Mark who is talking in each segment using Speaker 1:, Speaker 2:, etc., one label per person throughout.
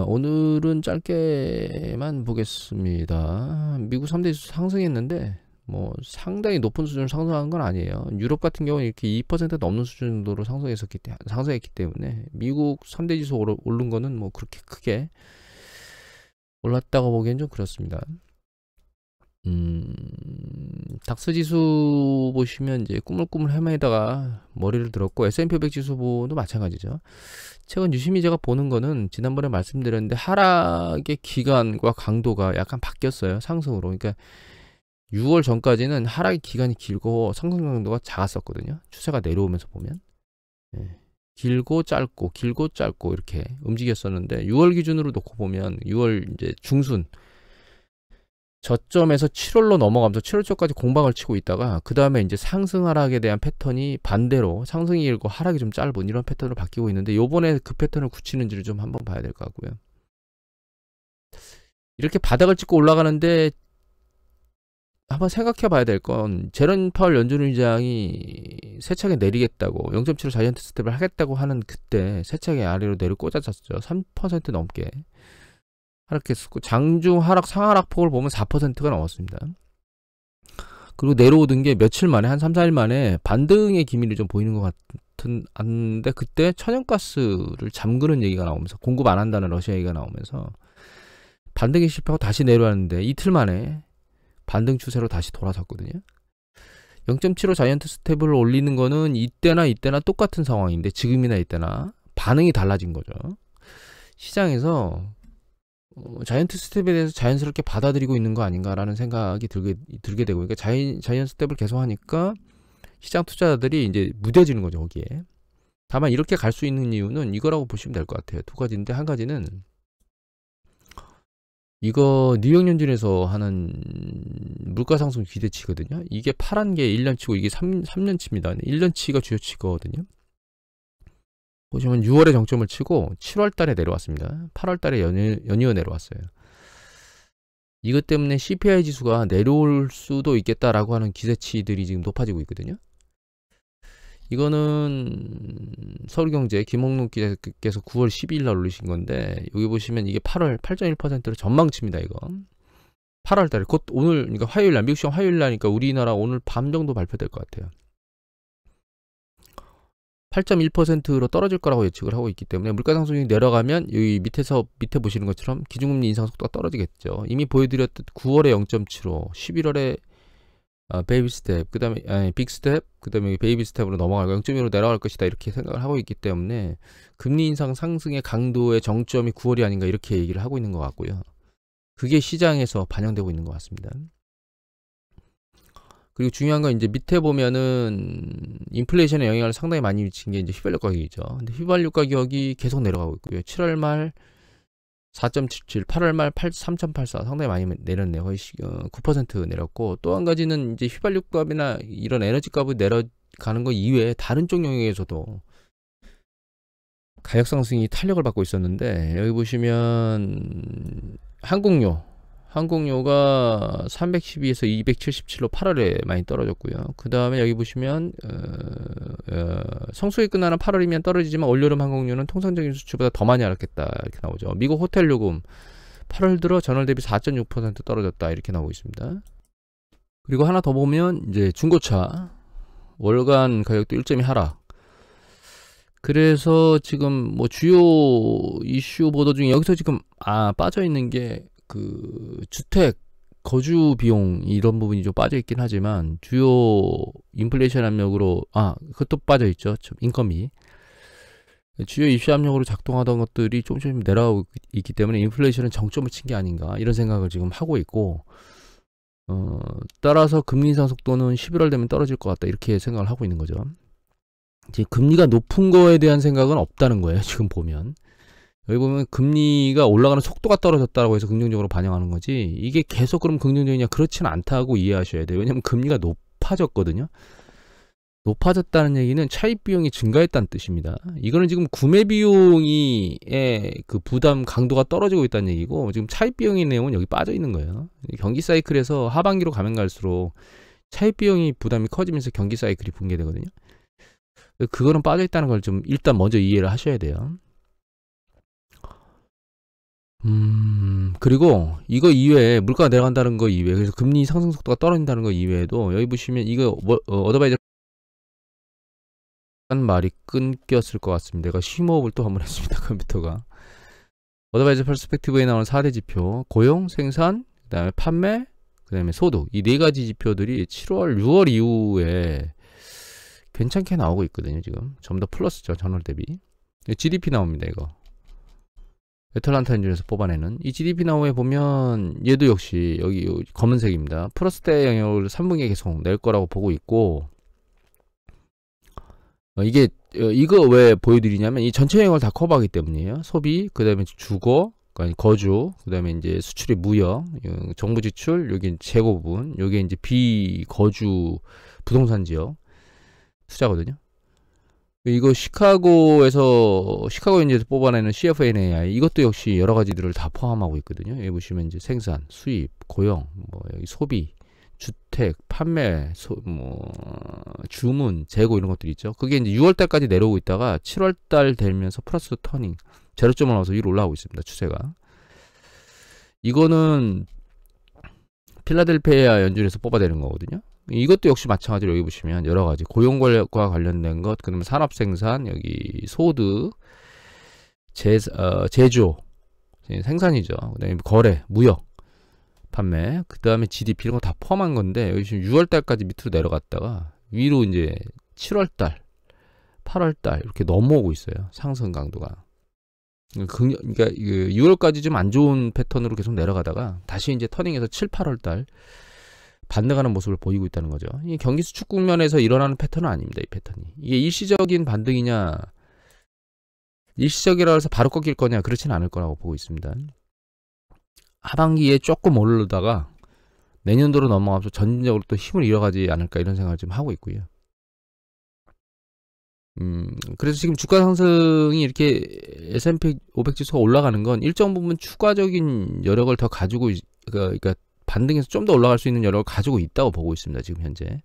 Speaker 1: 오늘은 짧게만 보겠습니다. 미국 3대 지수 상승했는데 뭐 상당히 높은 수준을 상승한 건 아니에요. 유럽 같은 경우는 이렇게 2% 넘는 수준 정도로 상승했기 때문에 미국 3대 지수 오른 거는 뭐 그렇게 크게 올랐다고 보기엔 좀 그렇습니다. 닥스 지수 보시면 이제 꾸물꾸물 헤매다가 머리를 들었고, S&P 500 지수도 마찬가지죠. 최근 유심히 제가 보는 거는 지난번에 말씀드렸는데 하락의 기간과 강도가 약간 바뀌었어요. 상승으로. 그러니까 6월 전까지는 하락의 기간이 길고 상승 강도가 작았었거든요. 추세가 내려오면서 보면. 예. 길고 짧고 이렇게 움직였었는데 6월 기준으로 놓고 보면 6월 이제 중순 저점에서 7월로 넘어가면서 7월 초까지 공방을 치고 있다가 그 다음에 이제 상승 하락에 대한 패턴이 반대로 상승이 길고 하락이 좀 짧은 이런 패턴으로 바뀌고 있는데, 요번에 그 패턴을 굳히는지를 좀 한번 봐야 될 것 같고요. 이렇게 바닥을 찍고 올라가는데 한번 생각해 봐야 될 건, 제런 파월 연준 의장이 세차게 내리겠다고 0.75 자이언트 스텝을 하겠다고 하는 그때 세차게 아래로 내려 꽂아졌죠. 3% 넘게 하락했었고, 장중 하락 상하락 폭을 보면 4%가 넘었습니다. 그리고 내려오던 게 며칠 만에, 한 3, 4일 만에 반등의 기미를 좀 보이는 것 같은데, 그때 천연가스를 잠그는 얘기가 나오면서, 공급 안 한다는 러시아 얘기가 나오면서 반등이 실패하고 다시 내려왔는데 이틀 만에 반등 추세로 다시 돌아섰거든요. 0.75 자이언트 스텝을 올리는 거는 이때나 똑같은 상황인데, 지금이나 이때나 반응이 달라진 거죠. 시장에서 자이언트 스텝에 대해서 자연스럽게 받아들이고 있는 거 아닌가라는 생각이 들게 되고, 그러니까 자이언트 스텝을 계속 하니까 시장 투자자들이 이제 무뎌지는 거죠, 거기에. 다만 이렇게 갈 수 있는 이유는 이거라고 보시면 될 것 같아요. 두 가지인데, 한 가지는 이거 뉴욕 연준에서 하는 물가 상승 기대치거든요. 이게 파란 게 1년치고 이게 3년치입니다. 1년치가 주요치거든요. 보시면 6월에 정점을 치고 7월 달에 내려왔습니다. 8월 달에 연이어 내려왔어요. 이것 때문에 CPI 지수가 내려올 수도 있겠다라고 하는 기대치들이 지금 높아지고 있거든요. 이거는 서울경제 김홍록 기자께서 9월 12일 날 올리신 건데, 여기 보시면 이게 8.1%로 전망치입니다. 이거 8월 달에 곧 오늘, 그러니까 화요일 날, 미국 시간 화요일 날이니까 우리나라 오늘 밤 정도 발표될 것 같아요. 8.1%로 떨어질 거라고 예측을 하고 있기 때문에 물가 상승이 내려가면 여기 밑에 보시는 것처럼 기준금리 인상 속도가 떨어지겠죠. 이미 보여드렸듯 9월에 0.75, 11월에 베이비 스텝, 그 다음에 빅 스텝, 그 다음에 베이비 스텝으로 넘어가고 0.1로 내려갈 것이다, 이렇게 생각을 하고 있기 때문에 금리 인상 상승의 강도의 정점이 9월이 아닌가, 이렇게 얘기를 하고 있는 것 같고요. 그게 시장에서 반영되고 있는 것 같습니다. 그리고 중요한 건 이제 밑에 보면은 인플레이션의 영향을 상당히 많이 미친 게 이제 휘발유 가격이죠. 근데 휘발유 가격이 계속 내려가고 있고요. 7월 말 4.77, 8월 말 3.84, 상당히 많이 내렸네요. 거의 9% 내렸고, 또 한 가지는 이제 휘발유 값이나 이런 에너지 값을 내려가는 거 이외에 다른 쪽 영역에서도 가격 상승이 탄력을 받고 있었는데, 여기 보시면 항공료가 312에서 277로 8월에 많이 떨어졌고요. 그 다음에 여기 보시면 성수기 끝나는 8월이면 떨어지지만 올여름 항공료는 통상적인 수치보다 더 많이 하락했다, 이렇게 나오죠. 미국 호텔 요금 8월 들어 전월 대비 4.6% 떨어졌다, 이렇게 나오고 있습니다. 그리고 하나 더 보면 이제 중고차 월간 가격도 1.2 하락. 그래서 지금 뭐 주요 이슈 보도 중에 여기서 지금 빠져 있는 게 그 주택 거주 비용, 이런 부분이 좀 빠져 있긴 하지만 주요 인플레이션 압력으로 그것도 빠져 있죠. 인건비, 주요 입시 압력으로 작동하던 것들이 조금씩 내려가고 있기 때문에 인플레이션은 정점을 친 게 아닌가, 이런 생각을 지금 하고 있고, 따라서 금리 인상 속도는 11월 되면 떨어질 것 같다, 이렇게 생각을 하고 있는 거죠. 이제 금리가 높은 거에 대한 생각은 없다는 거예요, 지금 보면. 여기 보면 금리가 올라가는 속도가 떨어졌다고 해서 긍정적으로 반영하는 거지, 이게 계속 그럼 긍정적이냐, 그렇지는 않다고 이해하셔야 돼요. 왜냐면 금리가 높아졌거든요. 높아졌다는 얘기는 차입 비용이 증가했다는 뜻입니다. 이거는 지금 구매 비용의 그 부담 강도가 떨어지고 있다는 얘기고, 지금 차입 비용의 내용은 여기 빠져 있는 거예요. 경기 사이클에서 하반기로 가면 갈수록 차입 비용이 부담이 커지면서 경기 사이클이 붕괴되거든요. 그거는 빠져 있다는 걸 좀 일단 먼저 이해를 하셔야 돼요. 그리고 이거 이외에 물가가 내려간다는 거 이외에 그래서 금리 상승 속도가 떨어진다는 거 이외에도 여기 보시면 이거 어드바이저 한 말이 끊겼을 것 같습니다. 내가 심호흡을 또 한번 했습니다. 컴퓨터가. 어드바이저 퍼스펙티브에 나오는 4대 지표 고용, 생산, 그 다음에 판매, 그 다음에 소득 이 네 가지 지표들이 7월, 6월 이후에 괜찮게 나오고 있거든요. 지금 전부 다 플러스죠. 전월 대비. GDP 나옵니다. 이거 애틀란타 엔진에서 뽑아내는 이 GDP 나오에 보면 얘도 역시 여기 검은색입니다. 플러스대 영역을 3분기에 계속 낼 거라고 보고 있고 이거 왜 보여드리냐면 이 전체 영역을 다 커버하기 때문이에요. 소비, 그 다음에 주거, 거주, 그 다음에 이제 수출이 무역, 정부 지출, 여기 재고 부분, 여기 이제 비거주 부동산 지역 투자거든요. 이거 시카고 엔지에서 뽑아내는 CFNAI 이것도 역시 여러 가지들을 다 포함하고 있거든요. 여기 보시면 이제 생산, 수입, 고용, 뭐 여기 소비, 주택, 판매, 주문, 재고 이런 것들이 있죠. 그게 이제 6월달까지 내려오고 있다가 7월달 되면서 플러스 터닝 제로점을 넘어서 위로 올라가고 있습니다. 추세가. 이거는 필라델피아 연준에서 뽑아내는 거거든요. 이것도 역시 마찬가지로 여기 보시면 여러 가지 고용과 관련된 것, 그다음에 산업 생산, 여기 소득, 제조, 생산이죠. 그다음에 거래, 무역, 판매, 그다음에 GDP 이런 거 다 포함한 건데 여기 지금 6월 달까지 밑으로 내려갔다가 위로 이제 7월 달, 8월 달 이렇게 넘어오고 있어요. 상승 강도가. 그러니까 6월까지 좀 안 좋은 패턴으로 계속 내려가다가 다시 이제 터닝해서 7, 8월 달 반등하는 모습을 보이고 있다는 거죠. 이 경기 수축 국면에서 일어나는 패턴은 아닙니다. 이 패턴이. 이게 일시적인 반등이냐, 일시적이라 해서 바로 꺾일 거냐, 그렇지는 않을 거라고 보고 있습니다. 하반기에 조금 오르다가 내년도로 넘어가면서 전진적으로 또 힘을 잃어가지 않을까 이런 생각을 좀 하고 있고요. 그래서 지금 주가 상승이 이렇게 S&P 500 지수가 올라가는 건 일정 부분 추가적인 여력을 더 가지고, 그러니까 반등해서 좀 더 올라갈 수 있는 여력을 가지고 있다고 보고 있습니다. 지금 현재.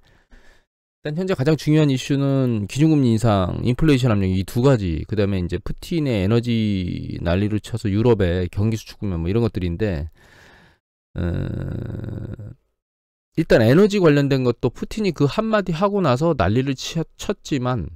Speaker 1: 일단 현재 가장 중요한 이슈는 기준금리 인상, 인플레이션 압력 이 두 가지. 그 다음에 이제 푸틴의 에너지 난리를 쳐서 유럽의 경기 수축 국면 뭐 이런 것들인데, 일단 에너지 관련된 것도 푸틴이 그 한마디 하고 나서 난리를 쳤지만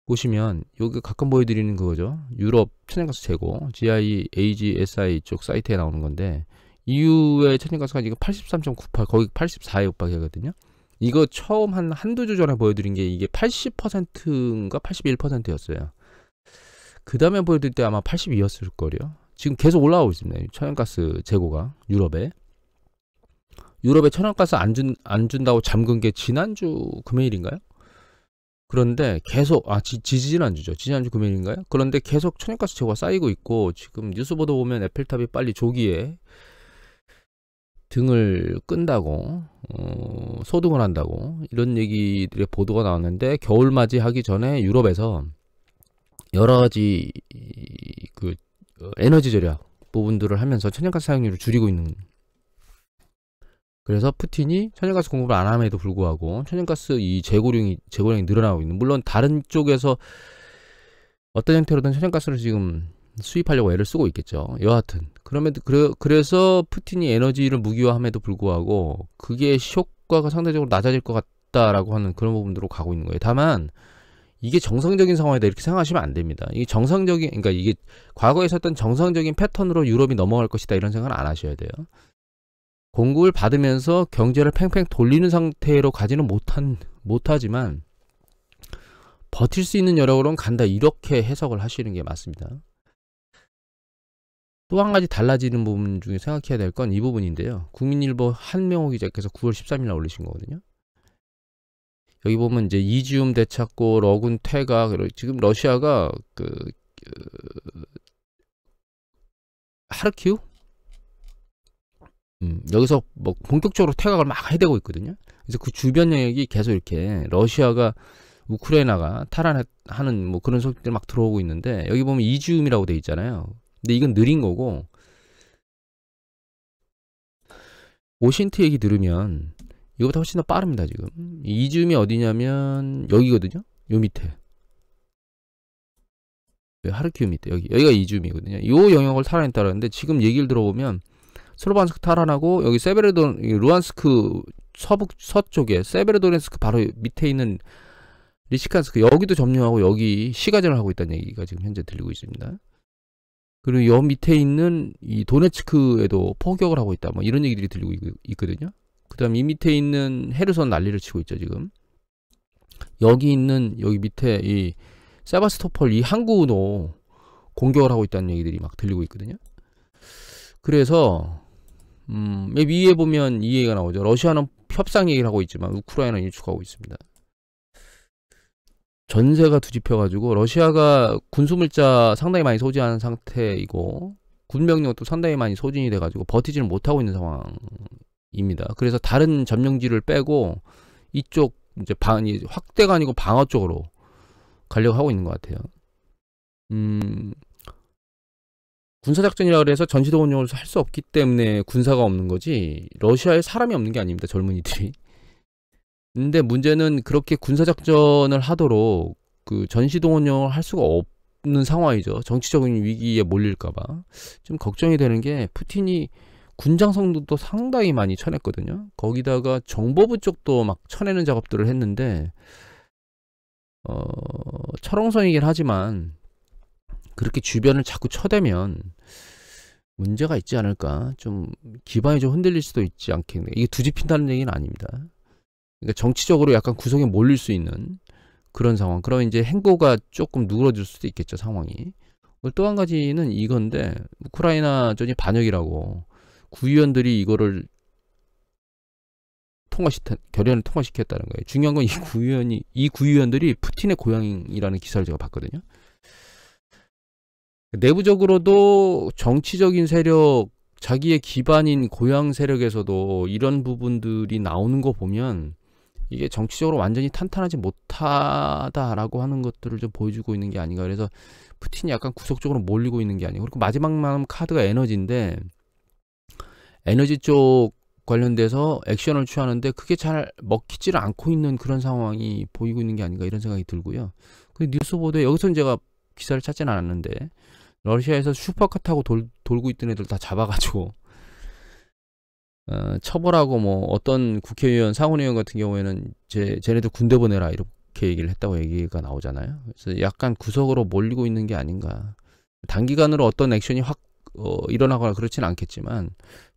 Speaker 1: 보시면 여기 가끔 보여드리는 그거죠. 유럽 천연가스 재고 GIAGSI 쪽 사이트에 나오는 건데 EU의 천연가스가 지금 83.98 거기 84에 육박하거든요. 이거 처음 한두 주 전에 보여드린 게 이게 80%인가 81%였어요. 그 다음에 보여드릴 때 아마 82였을 거예요. 지금 계속 올라가고 있습니다. 천연가스 재고가 유럽에 천연가스 안 준다고 잠근 게 지난주 금요일인가요? 그런데 계속 지지난주죠. 지난주 금요일인가요? 그런데 계속 천연가스 재고가 쌓이고 있고 지금 뉴스 보도 보면 에펠탑이 빨리 조기에 등을 끈다고 소등을 한다고 이런 얘기들의 보도가 나왔는데 겨울 맞이하기 전에 유럽에서 여러 가지 그 에너지 절약 부분들을 하면서 천연가스 사용률을 줄이고 있는, 그래서 푸틴이 천연가스 공급을 안 함에도 불구하고 천연가스 이 재고량이 늘어나고 있는, 물론 다른 쪽에서 어떤 형태로든 천연가스를 지금 수입하려고 애를 쓰고 있겠죠. 여하튼 그래서 푸틴이 에너지를 무기화함에도 불구하고 그게 효과가 상대적으로 낮아질 것 같다라고 하는 그런 부분으로 가고 있는 거예요. 다만 이게 정상적인 상황이다 이렇게 생각하시면 안 됩니다. 이게 그러니까 이게 과거에 있었던 정상적인 패턴으로 유럽이 넘어갈 것이다 이런 생각은 안 하셔야 돼요. 공급을 받으면서 경제를 팽팽 돌리는 상태로 가지는 못하지만 버틸 수 있는 여력으로는 간다 이렇게 해석을 하시는 게 맞습니다. 또 한 가지 달라지는 부분 중에 생각해야 될 건 이 부분인데요. 국민일보 한명호 기자께서 9월 13일 날 올리신 거거든요. 여기 보면 이제 이지움 되찾고 러군 퇴각, 지금 러시아가 하르키우 여기서 뭐 본격적으로 퇴각을 막 해대고 있거든요. 그래서 그 주변 영역이 계속 이렇게 러시아가 우크라이나가 탈환하는 뭐 그런 소식들 막 들어오고 있는데 여기 보면 이지움이라고 돼 있잖아요. 근데 이건 느린 거고, 오신트 얘기 들으면 이거보다 훨씬 더 빠릅니다. 지금 이지움이 어디냐면 여기거든요. 요 밑에 하르키우 밑에 여기가 이지움이거든요. 이 영역을 탈환했다는데 지금 얘기를 들어보면 슬로반스크 탈환하고 여기 세베르돈 루안스크 서쪽에 세베르도네스크 바로 밑에 있는 리시칸스크 여기도 점령하고 여기 시가전을 하고 있다는 얘기가 지금 현재 들리고 있습니다. 그리고 여 밑에 있는 이 도네츠크에도 포격을 하고 있다. 뭐 이런 얘기들이 들리고 있거든요. 그다음 이 밑에 있는 헤르손 난리를 치고 있죠 지금. 여기 밑에 이 세바스토폴 이 항구도 공격을 하고 있다는 얘기들이 막 들리고 있거든요. 그래서 위에 보면 이 얘기가 나오죠. 러시아는 협상 얘기를 하고 있지만 우크라이나는 일축하고 있습니다. 전세가 뒤집혀가지고 러시아가 군수물자 상당히 많이 소진하는 상태이고 군병력도 상당히 많이 소진이 돼가지고 버티지는 못하고 있는 상황입니다. 그래서 다른 점령지를 빼고 이쪽 이제 확대가 아니고 방어 쪽으로 가려고 하고 있는 것 같아요. 군사작전이라 그래서 전시도원용을 할 수 없기 때문에 군사가 없는 거지 러시아에 사람이 없는 게 아닙니다. 젊은이들이. 근데 문제는 그렇게 군사작전을 하도록 그 전시동원령을 할 수가 없는 상황이죠. 정치적인 위기에 몰릴까봐. 좀 걱정이 되는 게 푸틴이 군장성도 상당히 많이 쳐냈거든요. 거기다가 정보부 쪽도 막 쳐내는 작업들을 했는데 철옹성이긴 하지만 그렇게 주변을 자꾸 쳐대면 문제가 있지 않을까. 좀 기반이 좀 흔들릴 수도 있지 않겠네. 이게 뒤집힌다는 얘기는 아닙니다. 그러니까 정치적으로 약간 구석에 몰릴 수 있는 그런 상황. 그러면 이제 행보가 조금 누그러질 수도 있겠죠, 상황이. 또 한 가지는 이건데 우크라이나전이 반역이라고 구의원들이 이거를 결의안을 통과시켰다는 거예요. 중요한 건 이 구의원들이 푸틴의 고향이라는 기사를 제가 봤거든요. 내부적으로도 정치적인 세력, 자기의 기반인 고향 세력에서도 이런 부분들이 나오는 거 보면 이게 정치적으로 완전히 탄탄하지 못하다라고 하는 것들을 좀 보여주고 있는 게 아닌가. 그래서 푸틴이 약간 구석적으로 몰리고 있는 게 아니고, 그리고 마지막 남은 카드가 에너지인데 에너지 쪽 관련돼서 액션을 취하는데 그게 잘 먹히지를 않고 있는 그런 상황이 보이고 있는 게 아닌가 이런 생각이 들고요. 그 뉴스 보도에 여기서는 제가 기사를 찾지는 않았는데 러시아에서 슈퍼카 타고 돌고 있던 애들 다 잡아가지고 처벌하고 뭐 어떤 국회의원, 상원의원 같은 경우에는 쟤네들 군대 보내라 이렇게 얘기를 했다고 얘기가 나오잖아요. 그래서 약간 구석으로 몰리고 있는 게 아닌가. 단기간으로 어떤 액션이 확 일어나거나 그렇지는 않겠지만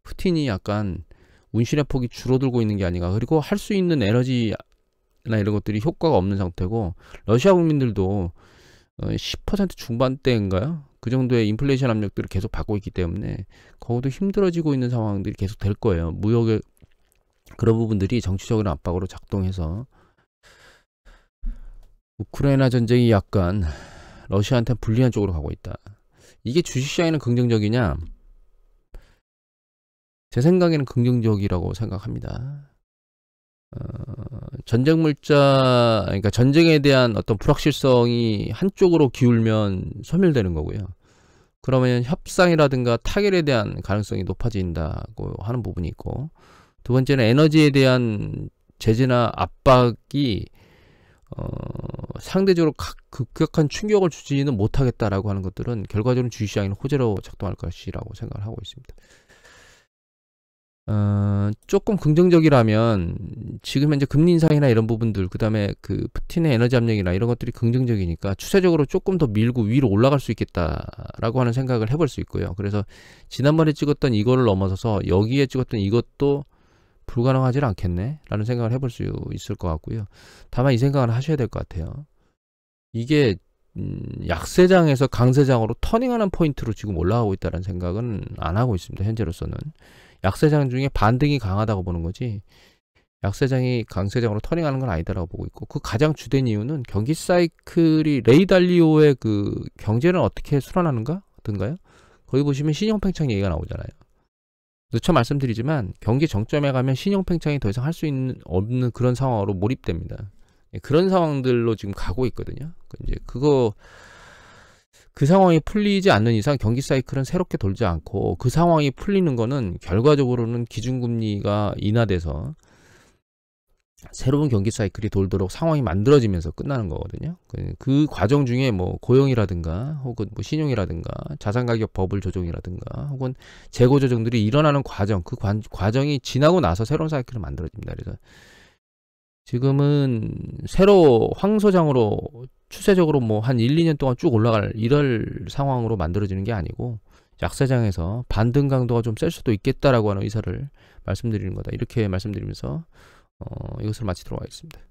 Speaker 1: 푸틴이 약간 운신의 폭이 줄어들고 있는 게 아닌가. 그리고 할 수 있는 에너지나 이런 것들이 효과가 없는 상태고 러시아 국민들도 10% 중반대인가요? 그 정도의 인플레이션 압력들을 계속 받고 있기 때문에 거기도 힘들어지고 있는 상황들이 계속 될 거예요. 무역의 그런 부분들이 정치적인 압박으로 작동해서 우크라이나 전쟁이 약간 러시아한테 불리한 쪽으로 가고 있다. 이게 주식시장에는 긍정적이냐? 제 생각에는 긍정적이라고 생각합니다. 전쟁 물자, 그러니까 전쟁에 대한 어떤 불확실성이 한쪽으로 기울면 소멸되는 거고요. 그러면 협상이라든가 타결에 대한 가능성이 높아진다고 하는 부분이 있고, 두 번째는 에너지에 대한 제재나 압박이 상대적으로 급격한 충격을 주지는 못하겠다라고 하는 것들은 결과적으로 주식시장에는 호재로 작동할 것이라고 생각을 하고 있습니다. 조금 긍정적이라면 지금 현재 금리 인상이나 이런 부분들, 그 다음에 그 푸틴의 에너지 압력이나 이런 것들이 긍정적이니까 추세적으로 조금 더 밀고 위로 올라갈 수 있겠다라고 하는 생각을 해볼 수 있고요. 그래서 지난번에 찍었던 이거를 넘어서서 여기에 찍었던 이것도 불가능하지 않겠네 라는 생각을 해볼 수 있을 것 같고요. 다만 이 생각을 하셔야 될 것 같아요. 이게 약세장에서 강세장으로 터닝하는 포인트로 지금 올라가고 있다는 생각은 안 하고 있습니다. 현재로서는 약세장 중에 반등이 강하다고 보는 거지 약세장이 강세장으로 터닝하는 건 아니다라고 보고 있고, 그 가장 주된 이유는 경기 사이클이 레이달리오의 그 경제는 어떻게 순환하는가 든가요? 거기 보시면 신용팽창 얘기가 나오잖아요. 누차 말씀드리지만 경기 정점에 가면 신용팽창이 더 이상 할 수 없는 그런 상황으로 몰입됩니다. 그런 상황들로 지금 가고 있거든요. 이제 그 상황이 풀리지 않는 이상 경기 사이클은 새롭게 돌지 않고, 그 상황이 풀리는 거는 결과적으로는 기준금리가 인하돼서 새로운 경기 사이클이 돌도록 상황이 만들어지면서 끝나는 거거든요. 그 과정 중에 뭐 고용이라든가 혹은 뭐 신용이라든가 자산가격 버블 조정이라든가 혹은 재고 조정들이 일어나는 과정, 그 과정이 지나고 나서 새로운 사이클이 만들어집니다. 그래서 지금은 새로 황소장으로 추세적으로 뭐 한 1, 2년 동안 쭉 올라갈 이럴 상황으로 만들어지는 게 아니고 약세장에서 반등 강도가 좀 셀 수도 있겠다라고 하는 의사를 말씀드리는 거다. 이렇게 말씀드리면서 이것을 마치도록 하겠습니다.